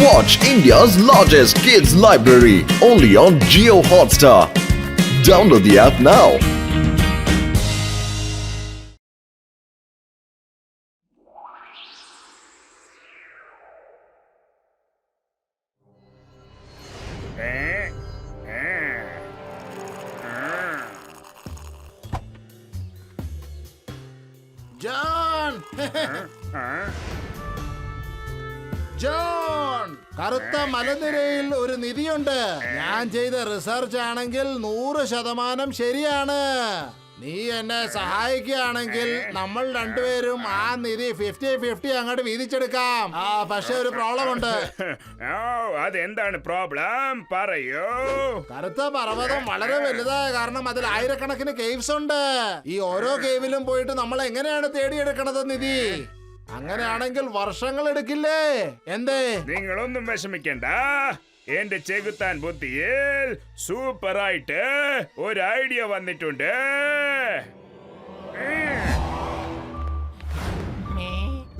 Watch India's largest kids library only on Jio Hotstar. Download the app now. John! John, കറുത്ത മലനിരയിൽ ഒരു നിധിയുണ്ട്. ഞാൻ ചെയ്ത research ആണെങ്കിൽ 100% ശരിയാണ്. നീ എന്നെ സഹായിക്കുകയാണെങ്കിൽ നമ്മൾ രണ്ടുപേരും ആ നിധി 50-50 അങ്ങോട്ട് വീതിച്ചെടുക്കാം. പക്ഷെ ഒരു പ്രോബ്ലം ഉണ്ട്. അതെന്താണ് പ്രോബ്ലം? പറയൂ. കറുത്ത പർവ്വതം വളരെ വലുതായ കാരണം അതിൽ ആയിരക്കണക്കിന് കേവ്സ് ഉണ്ട്. ഈ ഓരോ കേവിലും പോയിട്ട് നമ്മൾ എങ്ങനെയാണ് തേടിയെടുക്കണത് നിധി? അങ്ങനെയാണെങ്കിൽ വർഷങ്ങൾ എടുക്കില്ലേ? എന്തേ? നിങ്ങളൊന്നും വിഷമിക്കണ്ട. എന്റെ ചെകുത്താൻ ബുദ്ധിയിൽ സൂപ്പറായിട്ട് ഒരു ഐഡിയ വന്നിട്ടുണ്ട്.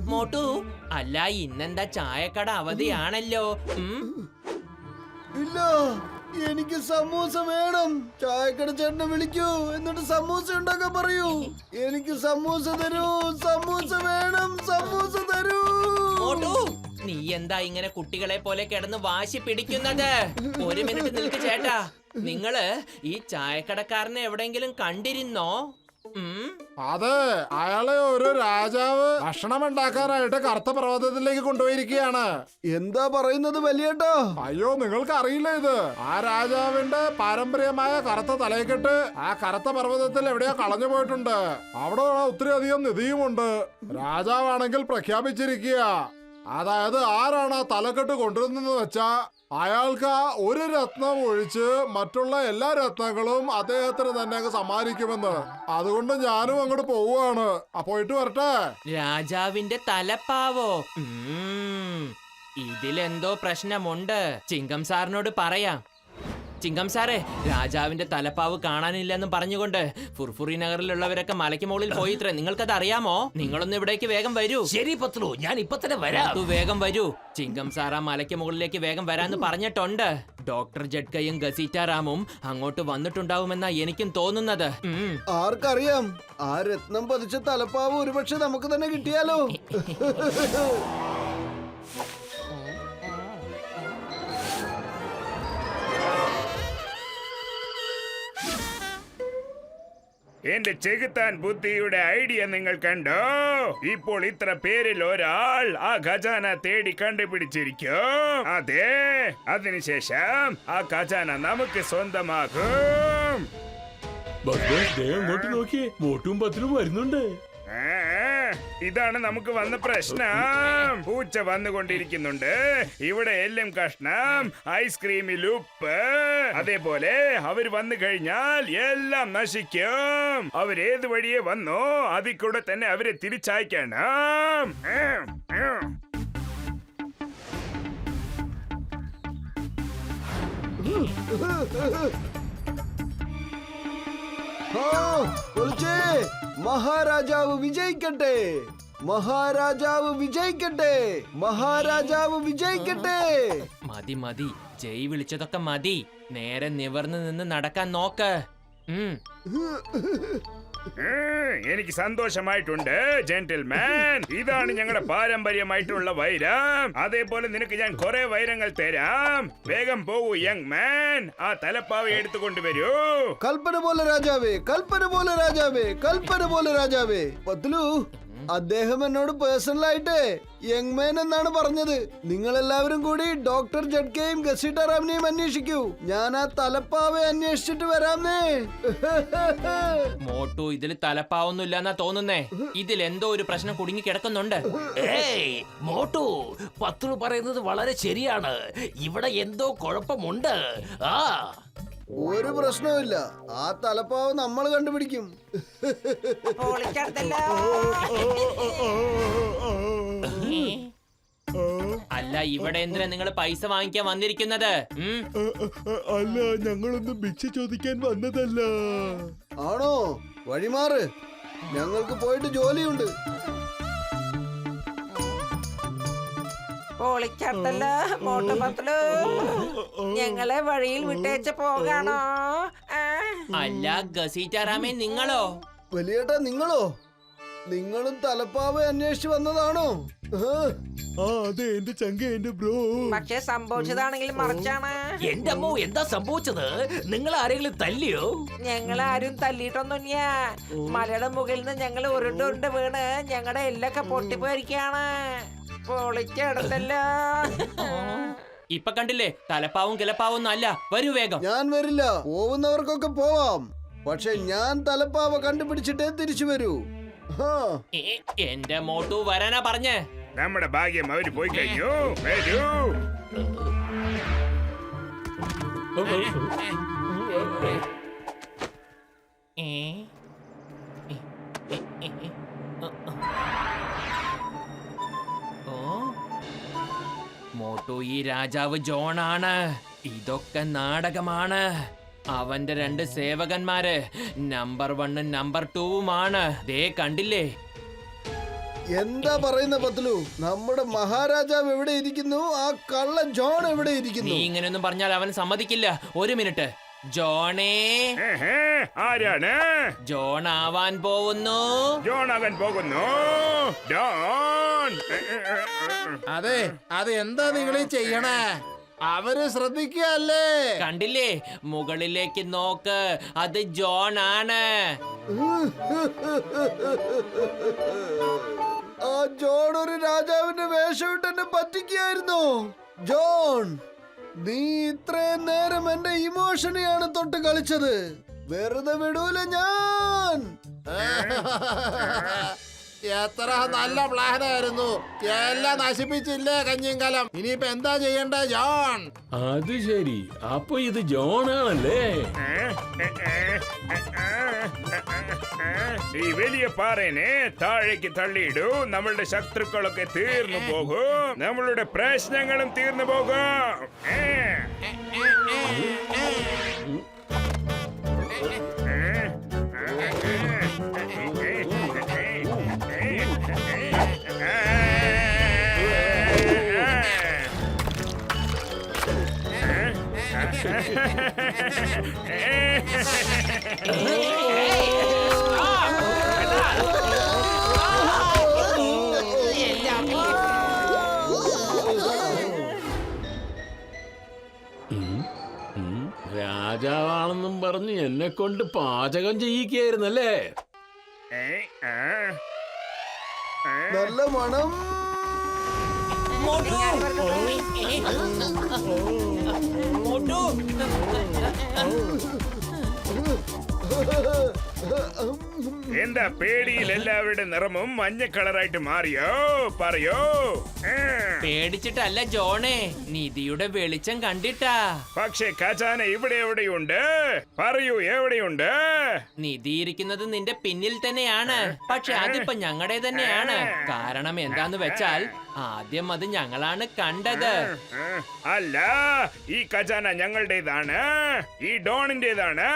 മോട്ടു, അല്ല ഇന്നെന്താ ചായക്കട അവധിയാണല്ലോ? ഇല്ല, എനിക്ക് സമൂസ വേണം. ചായക്കട ചേട്ടനെ വിളിക്കൂ, എന്നിട്ട് സമൂസ ഉണ്ടാക്കാൻ പറയൂ. എനിക്ക് സമൂസ തരൂ, സമൂസ വേണം, സമൂസ തരൂ. മോട്ടു, നീ എന്താ ഇങ്ങനെ കുട്ടികളെ പോലെ കിടന്ന് വാശി പിടിക്കുന്നത്? ഒരു മിനിറ്റ് നിൽക്ക് ചേട്ടാ. നിങ്ങള് ഈ ചായക്കടക്കാരനെ എവിടെങ്കിലും കണ്ടിരുന്നോ? അതെ, അയാളെ ഒരു രാജാവ് ഭക്ഷണം ഉണ്ടാക്കാനായിട്ട് കറുത്ത പർവ്വതത്തിലേക്ക് കൊണ്ടുപോയിരിക്കുകയാണ്. എന്താ പറയുന്നത് വലിയേട്ടാ? അയ്യോ, നിങ്ങൾക്ക് അറിയില്ല ഇത്? ആ രാജാവിന്റെ പാരമ്പര്യമായ കറുത്ത തലയെക്കെട്ട് ആ കറുത്ത പർവ്വതത്തിൽ എവിടെയോ കളഞ്ഞു പോയിട്ടുണ്ട്. അവിടെ ഒത്തിരി അധികം നിധിയുമുണ്ട്. രാജാവാണെങ്കിൽ പ്രഖ്യാപിച്ചിരിക്കുക, അതായത് ആരാണ് ആ തലക്കെട്ട് കൊണ്ടുവരുന്നെന്ന് വെച്ചാ അയാൾക്ക് ഒരു രത്നം ഒഴിച്ച് മറ്റുള്ള എല്ലാ രത്നങ്ങളും അദ്ദേഹത്തിന് തന്നെ സമ്മാനിക്കുമെന്ന്. അതുകൊണ്ട് ഞാനും അങ്ങോട്ട് പോവുകയാണ്. പോയിട്ട് വരട്ടെ. രാജാവിന്റെ തലപ്പാവോ? ഇതിലെന്തോ പ്രശ്നമുണ്ട്. ചിങ്കം സാറിനോട് പറയാം. ചിങ്കം സാറേ, രാജാവിന്റെ തലപ്പാവ് കാണാനില്ലെന്ന് പറഞ്ഞുകൊണ്ട് ഫുർഫുറി നഗറിലുള്ളവരൊക്കെ മലയ്ക്ക് മുകളിൽ പോയിത്രേ. നിങ്ങൾക്കത് അറിയാമോ? നിങ്ങളൊന്ന് ഇവിടേക്ക് വേഗം വരൂ. ശരി പത്ലു, ഞാൻ ഇപ്പൊ തന്നെ വരാം. വേഗം വരൂ. ചിങ്കം സാർ ആ മലയ്ക്ക് മുകളിലേക്ക് വേഗം വരാന്ന് പറഞ്ഞിട്ടുണ്ട്. ഡോക്ടർ ജഡ്കയും ഗസീറ്റാറാമും അങ്ങോട്ട് വന്നിട്ടുണ്ടാവുമെന്നാ എനിക്കും തോന്നുന്നത്. ആർക്കറിയാം, ആ രത്നം പതിച്ച തലപ്പാവ് ഒരുപക്ഷെ നമുക്ക് തന്നെ കിട്ടിയാലോ? എന്റെ ചെകുത്താൻ ബുദ്ധിയുടെ ഐഡിയ നിങ്ങൾ കണ്ടോ? ഇപ്പോൾ ഇത്ര പേരിൽ ഒരാൾ ആ ഖജാന തേടി കണ്ടുപിടിച്ചിരിക്കും. അതെ, അതിനുശേഷം ആ ഖജാന നമുക്ക് സ്വന്തമാകും. അങ്ങോട്ട് നോക്കിയേ, മോട്ടും പത്തിലും വരുന്നുണ്ട്. ഇതാണ് നമുക്ക് വന്ന പ്രശ്നം. പൂച്ച വന്നുകൊണ്ടിരിക്കുന്നുണ്ട്. ഇവിടെ എല്ലാം കഷ്ണം, ഐസ്ക്രീമിൽ ഉപ്പ്. അതേപോലെ അവർ വന്നു കഴിഞ്ഞാൽ എല്ലാം നശിക്കും. അവരേത് വഴിയെ വന്നോ അതിൽ കൂടെ തന്നെ അവരെ തിരിച്ചയക്കണം. മഹാരാജാവ് വിജയിക്കട്ടെ, മഹാരാജാവ് വിജയിക്കട്ടെ, മഹാരാജാവ് വിജയിക്കട്ടെ. മതി മതി, ജയ് വിളിച്ചതൊക്കെ മതി. നേരെ നിവർന്നു നിന്ന് നടക്കാൻ നോക്ക്. എനിക്ക് സന്തോഷമായിട്ടുണ്ട് ജെന്റിൽമാൻ. ഇതാണ് ഞങ്ങളുടെ പാരമ്പര്യമായിട്ടുള്ള വൈരം. അതേപോലെ നിനക്ക് ഞാൻ കുറെ വൈരങ്ങൾ തരാം. വേഗം പോവൂ യങ് മാൻ. ആ തലപ്പാവ് എടുത്തുകൊണ്ടുവരൂ. കൽപ്പന പോലെ രാജാവേ, കൽപ്പന പോലെ രാജാവേ, കൽപ്പന പോലെ രാജാവേ. പത്ലു, അദ്ദേഹം എന്നോട് പേഴ്സണലായിട്ട് യങ് മാൻ എന്നാണ് പറഞ്ഞത്. നിങ്ങൾ എല്ലാവരും കൂടി ഡോക്ടർ ജഡ്കെയും ഗസീറ്റാറാമിനെയും അന്വേഷിക്കൂ. ഞാൻ ആ തലപ്പാവെ അന്വേഷിച്ചിട്ട് വരാമേ. മോട്ടു, ഇതിൽ തലപ്പാവൊന്നും ഇല്ലെന്നാ തോന്നുന്നേ. ഇതിൽ എന്തോ ഒരു പ്രശ്നം കുടുങ്ങി കിടക്കുന്നുണ്ട്. ഏയ് മോട്ടു, പത്ലു പറയുന്നത് വളരെ ശരിയാണ്. ഇവിടെ എന്തോ കുഴപ്പമുണ്ട്. ഒരു പ്രശ്നവുമില്ല, ആ തലപ്പാവ് നമ്മൾ കണ്ടുപിടിക്കും. അല്ല, ഇവിടെ എന്തിനാ നിങ്ങൾ പൈസ വാങ്ങിക്കാൻ വന്നിരിക്കുന്നത്? അല്ല, ഞങ്ങളൊന്നും ഭിക്ഷ ചോദിക്കാൻ വന്നതല്ല. ആണോ? വഴിമാറ്, ഞങ്ങൾക്ക് പോയിട്ട് ജോലിയുണ്ട്. പൊളിച്ചട്ടല്ലോ മോട്ടു പത്ലു. ഞങ്ങളെ വഴിയിൽ വിട്ടേച്ച് പോകാണോ? അല്ല ഗസീറ്റാറാമേ, നിങ്ങളോ? വലിയേട്ടാ നിങ്ങളോ? നിങ്ങളും തലപ്പാവ് അന്വേഷിച്ച് വന്നതാണോ? പക്ഷെ സംഭവിച്ചതാണെങ്കിൽ മറിച്ചാണ്. എന്റെ അമ്മോ, എന്താ സംഭവിച്ചത്? നിങ്ങൾ ആരെങ്കിലും തല്ലിയോ? ഞങ്ങളാരും തല്ലിയിട്ടൊന്നുമില്ല. മലയുടെ മുകളിൽ നിന്ന് ഞങ്ങൾ ഉരുണ്ട് വീണ് ഞങ്ങളുടെ എല്ലൊക്കെ പൊട്ടിപ്പോയിരിക്കാണ്. പൊളിച്ചെടുത്തല്ലോ. ഇപ്പൊ കണ്ടില്ലേ, തലപ്പാവും കിലപ്പാവും ഒന്നും അല്ല. വരൂ വേഗം. ഞാൻ വരില്ല. പോവുന്നവർക്കൊക്കെ പോവാം, പക്ഷെ ഞാൻ തലപ്പാവ കണ്ടുപിടിച്ചിട്ടേ തിരിച്ചു വരൂ. എന്റെ മോട്ടു വരാനാ പറഞ്ഞേ. നമ്മുടെ ഭാഗ്യം അവര് പോയി കഴിഞ്ഞു. വരൂ. മോട്ടു, ഈ രാജാവ് ജോണാണ്. ഇതൊക്കെ നാടകമാണ്. അവന്റെ 2 സേവകന്മാര് നമ്പർ 1ഉം നമ്പർ 2വുമാണ്. ദേ കണ്ടില്ലേ? എന്താ പറയുന്ന പത്ലു? നമ്മുടെ മഹാരാജാവ് എവിടെ ഇരിക്കുന്നു? ആ കള്ള ജോൺ എവിടെ നീ ഇരിക്കുന്നു? ഇങ്ങനെയൊന്നും പറഞ്ഞാൽ അവൻ സമ്മതിക്കില്ല. ഒരു മിനിറ്റ്. ജോണേ, ആരാണ്? ജോൺ ആവാൻ പോകുന്നു. ജോൺ ആകാൻ പോകുന്നു. ജോൺ. അതെ, അത് എന്താ നിങ്ങൾ ചെയ്യണേ? അവര് ശ്രദ്ധിക്കല്ലേ? കണ്ടില്ലേ, മുകളിലേക്ക് നോക്ക്. അത് ജോൺ ആണ്. ആ ജോൺ ഒരു രാജാവിന്റെ വേഷമിട്ട് എന്നെ പറ്റിക്കായിരുന്നു. ജോൺ, നീ ഇത്രയും നേരം എന്റെ ഇമോഷനെയാണ് തൊട്ട് കളിച്ചത്. വെറുതെ വിടൂല ഞാൻ. എത്ര നല്ല പ്ലാനായിരുന്നു. എല്ലാം നശിപ്പിച്ചില്ലേ കഞ്ഞിങ്കലം. ഇനിയിപ്പോ എന്താ ചെയ്യണ്ടേ ജോൺ? അത് ശരി, അപ്പൊ ഇത് ജോണാണല്ലേ? ഈ വലിയ പാറേനെ താഴേക്ക് തള്ളിയിടൂ. നമ്മളുടെ ശത്രുക്കളൊക്കെ തീർന്നു പോകും. നമ്മളുടെ പ്രശ്നങ്ങളും തീർന്നു പോകും. രാജാവാണെന്നും പറഞ്ഞ് എന്നെ കൊണ്ട് പാചകം ചെയ്യിക്കായിരുന്നല്ലേ? നല്ല മണം. മോട്ടു, എന്താ പേടിയിൽ എല്ലാവരുടെ നിറമും മഞ്ഞ കളറായിട്ട് മാറിയോ? പറയോ. പേടിച്ചിട്ടല്ല ജോണേ, നിധിയുടെ വെളിച്ചം കണ്ടിട്ടാ. പക്ഷെ ഖജാന ഇവിടെ എവിടെയുണ്ട്? പറയൂ, എവിടെയുണ്ട്? നിധി ഇരിക്കുന്നത് നിന്റെ പിന്നിൽ തന്നെയാണ്. പക്ഷെ അതിപ്പോ ഞങ്ങളുടെ തന്നെയാണ്. കാരണം എന്താന്ന് വെച്ചാൽ ആദ്യം അത് ഞങ്ങളാണ് കണ്ടത്. അല്ല, ഈ ഖജാന ഞങ്ങളുടേതാണ്. ഈ ഡോണിന്റേതാണ്.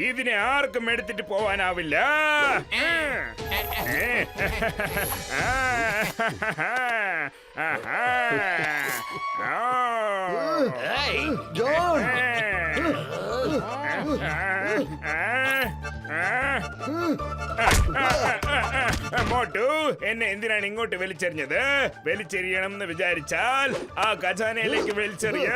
ഇതിനെ ആർക്കും എടുത്തിട്ട് പോവാനാവില്ല. ജോൺ, മോട്ടു, എന്നെ എന്തിനാണ് ഇങ്ങോട്ട് വലിച്ചെറിഞ്ഞത്? വലിച്ചെറിയണം എന്ന് വിചാരിച്ചാൽ ആ ഖജാനയിലേക്ക് വലിച്ചെറിയ.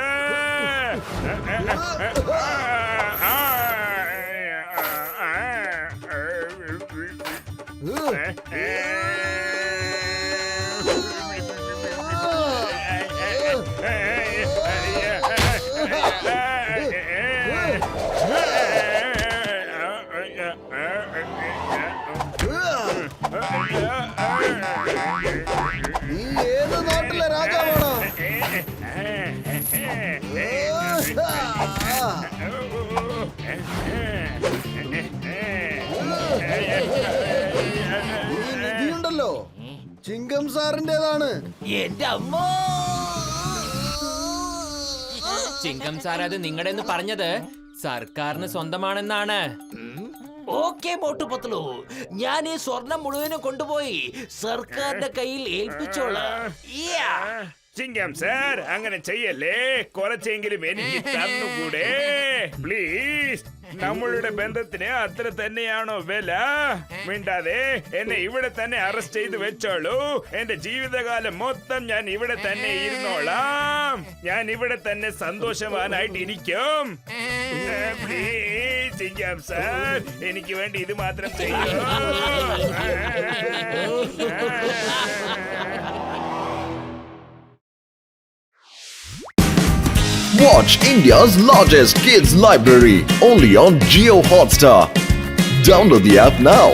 നീ ഏത് നാട്ടിലെ രാജാവാണോ? ഈ നിധിയുണ്ടല്ലോ, ചിങ്കം സാറിന്റേതാണ്. എന്റെ അമ്മോ, ചിങ്കം സാർ അത് നിങ്ങളുടെ പറഞ്ഞത് സർക്കാരിന് സ്വന്തമാണെന്നാണ്. ഓക്കെ മോട്ടു പത്ലു, ഞാൻ ഈ സ്വർണം മുഴുവനും കൊണ്ടുപോയി സർക്കാരിന്റെ കയ്യിൽ ഏൽപ്പിച്ചോളാം. ചിങ്കം സാർ അങ്ങനെ ചെയ്യല്ലേ, കുറച്ചെങ്കിലും എനിക്ക് തന്നുകൂടെ പ്ലീസ്. നമ്മളുടെ ബന്ധത്തിന് അത്ര തന്നെയാണോ വില? മിണ്ടാതെ എന്നെ ഇവിടെ തന്നെ അറസ്റ്റ് ചെയ്ത് വെച്ചോളൂ. എന്റെ ജീവിതകാലം മൊത്തം ഞാൻ ഇവിടെ തന്നെ ഇരുന്നോളാം. ഞാൻ ഇവിടെ തന്നെ സന്തോഷവാനായിട്ട് ഇരിക്കും. പ്ലീസ് ചിങ്കം സാർ, എനിക്ക് വേണ്ടി ഇത് മാത്രം ചെയ്യൂ. Watch India's largest kids library only on Geo Hotstar. Download the app now.